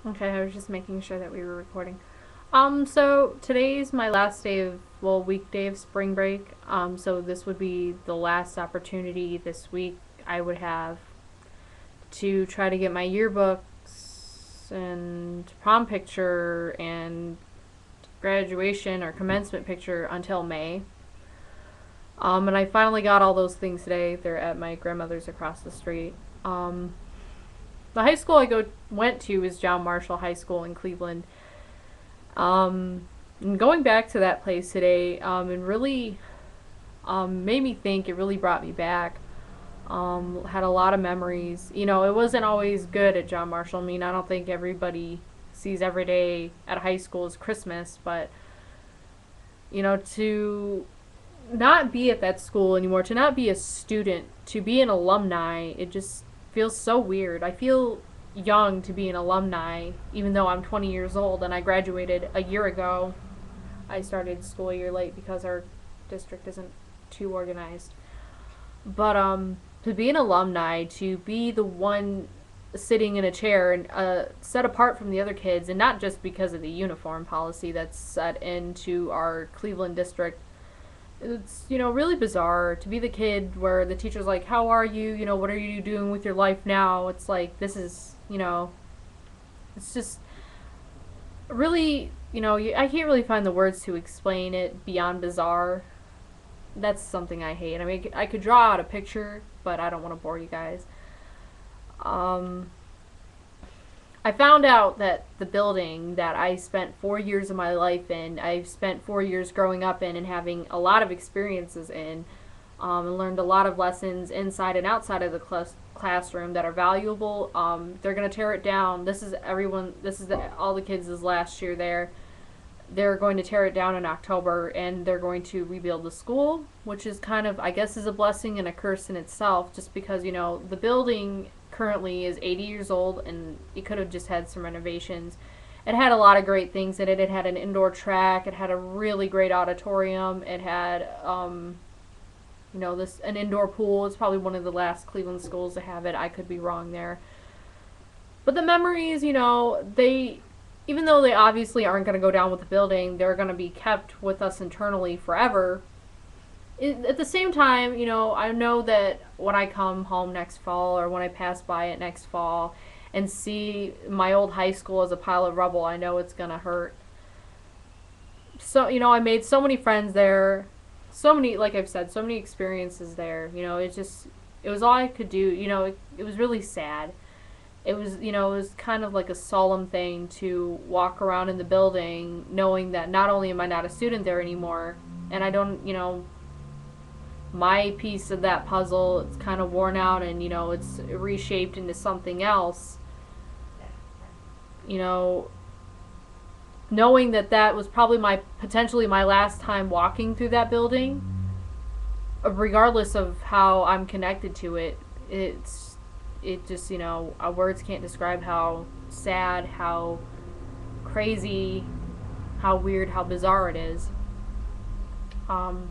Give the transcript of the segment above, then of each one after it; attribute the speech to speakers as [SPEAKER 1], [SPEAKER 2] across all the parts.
[SPEAKER 1] Okay, I was just making sure that we were recording. So today's my last day of, well, weekday of spring break. So this would be the last opportunity this week I would have to try to get my yearbooks and prom picture and graduation or commencement picture until May. And I finally got all those things today. They're at my grandmother's across the street. The high school I went to is John Marshall High School in Cleveland. And going back to that place today, it really made me think. It really brought me back. Had a lot of memories. You know, it wasn't always good at John Marshall. I mean, I don't think everybody sees every day at high school as Christmas, but you know, to not be at that school anymore, to not be a student, to be an alumni, it just feels so weird. I feel young to be an alumni, even though I'm 20 years old and I graduated a year ago. I started school a year late because our district isn't too organized. But to be an alumni, to be the one sitting in a chair and set apart from the other kids, and not just because of the uniform policy that's set into our Cleveland district. It's, you know, really bizarre to be the kid where the teacher's like, how are you? You know, what are you doing with your life now? It's like, this is, you know, it's just really, you know, I can't really find the words to explain it beyond bizarre. That's something I hate. I mean, I could draw out a picture, but I don't want to bore you guys. Um, I found out that the building that I spent 4 years of my life in, I've spent 4 years growing up in and having a lot of experiences in, and learned a lot of lessons inside and outside of the classroom that are valuable. They're going to tear it down. This is everyone, this is all the kids' last year there. They're going to tear it down in October and they're going to rebuild the school, which is kind of, I guess, is a blessing and a curse in itself, just because, you know, the building currently is 80 years old and it could have just had some renovations. It had a lot of great things in it. It had an indoor track, it had a really great auditorium, it had, you know, an indoor pool. It's probably one of the last Cleveland schools to have it. I could be wrong there. But the memories, you know, even though they obviously aren't going to go down with the building, they're going to be kept with us internally forever. At the same time, you know, I know that when I come home next fall or when I pass by it next fall and see my old high school as a pile of rubble, I know it's going to hurt. So, you know, I made so many friends there. So many, like I've said, so many experiences there. You know, it was all I could do. You know, it was really sad. It was, you know, it was kind of like a solemn thing to walk around in the building knowing that not only am I not a student there anymore, and I don't, you know, my piece of that puzzle, it's kind of worn out and, you know, it's reshaped into something else. You know, knowing that that was probably potentially my last time walking through that building, regardless of how I'm connected to it, it just, you know, words can't describe how sad, how crazy, how weird, how bizarre it is. Um,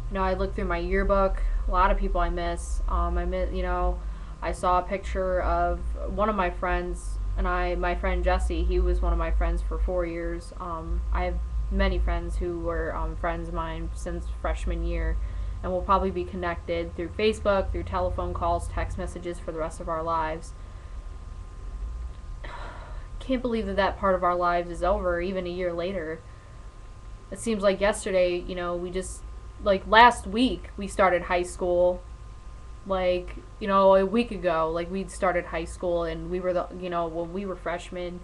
[SPEAKER 1] you know, I looked through my yearbook. A lot of people I miss. You know, I saw a picture of one of my friends, and my friend Jesse. He was one of my friends for 4 years. I have many friends who were friends of mine since freshman year, and we'll probably be connected through Facebook, through telephone calls, text messages for the rest of our lives. Can't believe that that part of our lives is over, even a year later. It seems like yesterday, you know, like last week, we started high school. Like, you know, a week ago, like we'd started high school, and we were you know, when we were freshmen,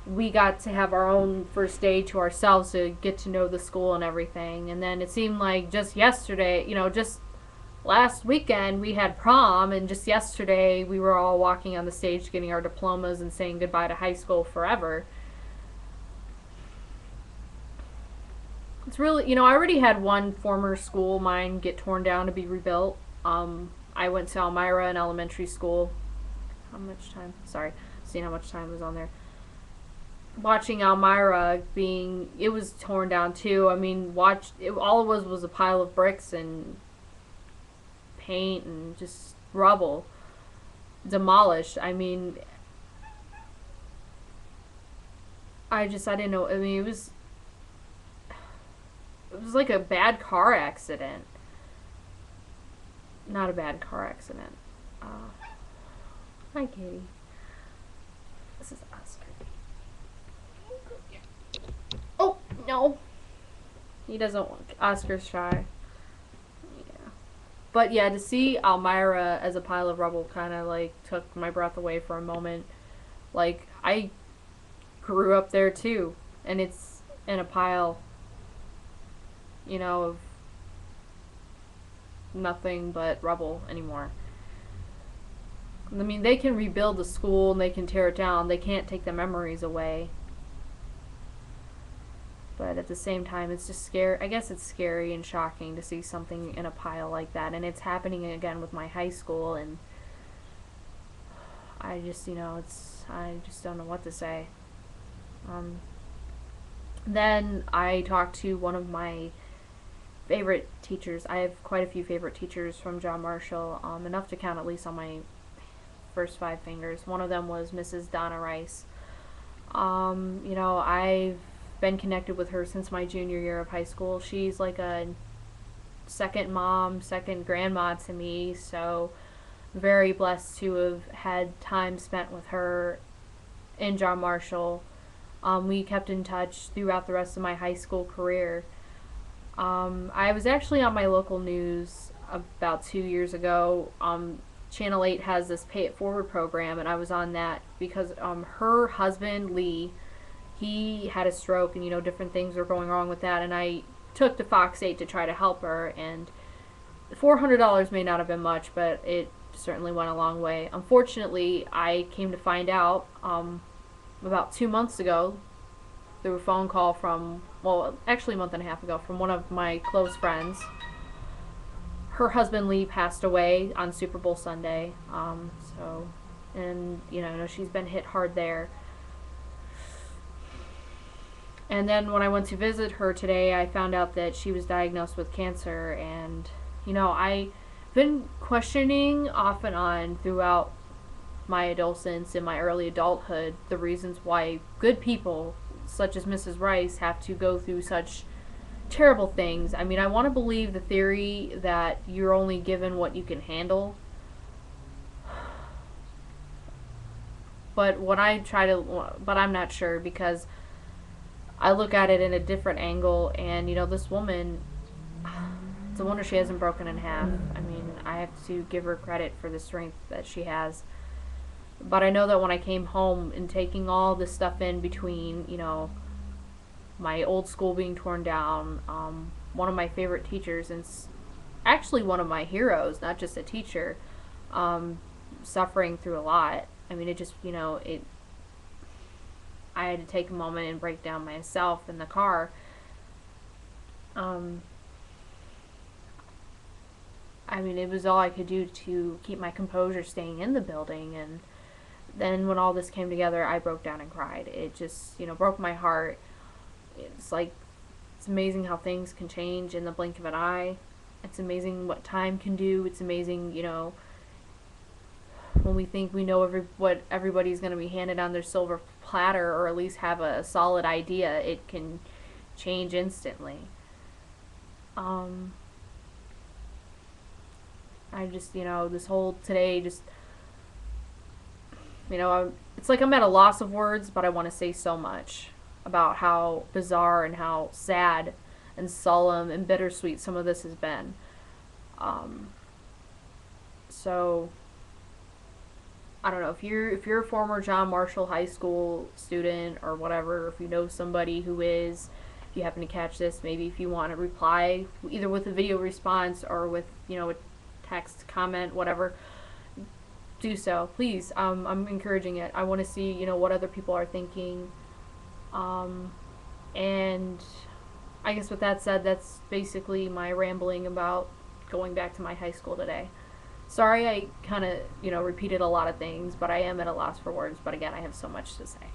[SPEAKER 1] we got to have our own first day to ourselves to get to know the school and everything. And then it seemed like just yesterday, you know, just last weekend we had prom, and just yesterday we were all walking on the stage getting our diplomas and saying goodbye to high school forever. It's really, you know, I already had one former school mine get torn down to be rebuilt. I went to Elmira in elementary school. How much time? Sorry, seeing how much time was on there. Watching Elmira it was torn down too. I mean, all it was a pile of bricks and paint and just rubble, demolished. I mean, I didn't know. I mean, it was like a bad car accident. Not a bad car accident. Hi, Katie. This is Oscar. Oh, no. He doesn't want. Oscar's shy. Yeah. But yeah, to see Elmira as a pile of rubble kind of like took my breath away for a moment. Like, I grew up there too. And it's in a pile, of nothing but rubble anymore. I mean, they can rebuild the school and they can tear it down. They can't take the memories away. But at the same time, it's just scary. I guess it's scary and shocking to see something in a pile like that. And it's happening again with my high school. And I just, I just don't know what to say. Then I talked to one of my favorite teachers. I have quite a few favorite teachers from John Marshall, enough to count at least on my first 5 fingers. One of them was Mrs. Donna Rice. I've been connected with her since my junior year of high school. She's like a second mom, second grandma to me, so very blessed to have had time spent with her in John Marshall. We kept in touch throughout the rest of my high school career. I was actually on my local news about 2 years ago. Channel 8 has this Pay It Forward program, and I was on that because her husband, Lee, he had a stroke, and different things were going wrong with that, and I took to Fox 8 to try to help her, and $400 may not have been much, but it certainly went a long way. Unfortunately, I came to find out about 2 months ago through a phone call from, well, actually a month and a half ago, from one of my close friends. Her husband Lee passed away on Super Bowl Sunday. She's been hit hard there. And then when I went to visit her today, I found out that she was diagnosed with cancer. And, I've been questioning off and on throughout my adolescence and my early adulthood the reasons why good people such as Mrs. Rice have to go through such terrible things. I mean, I want to believe the theory that you're only given what you can handle. But I'm not sure, because I look at it in a different angle, and this woman, it's a wonder she hasn't broken in half. I mean, I have to give her credit for the strength that she has. But I know that when I came home and taking all this stuff in between, my old school being torn down, one of my favorite teachers, and actually one of my heroes, not just a teacher, suffering through a lot. I mean, it just, I had to take a moment and break down myself in the car. It was all I could do to keep my composure staying in the building, and then when all this came together, I broke down and cried. It just, broke my heart. It's amazing how things can change in the blink of an eye. It's amazing what time can do. It's amazing, when we think we know what everybody's going to be handed on their silver platter, or at least have a solid idea, it can change instantly. I just, this whole today just, it's like I'm at a loss of words, but I want to say so much about how bizarre and how sad and solemn and bittersweet some of this has been. So I don't know, if you're a former John Marshall High School student or whatever, if you know somebody who is, if you happen to catch this, maybe if you want to reply either with a video response or with a text comment, whatever, do so, please. I'm encouraging it. I want to see what other people are thinking. And I guess with that said, that's basically my rambling about going back to my high school today. Sorry I kind of repeated a lot of things, but I am at a loss for words. But again, I have so much to say.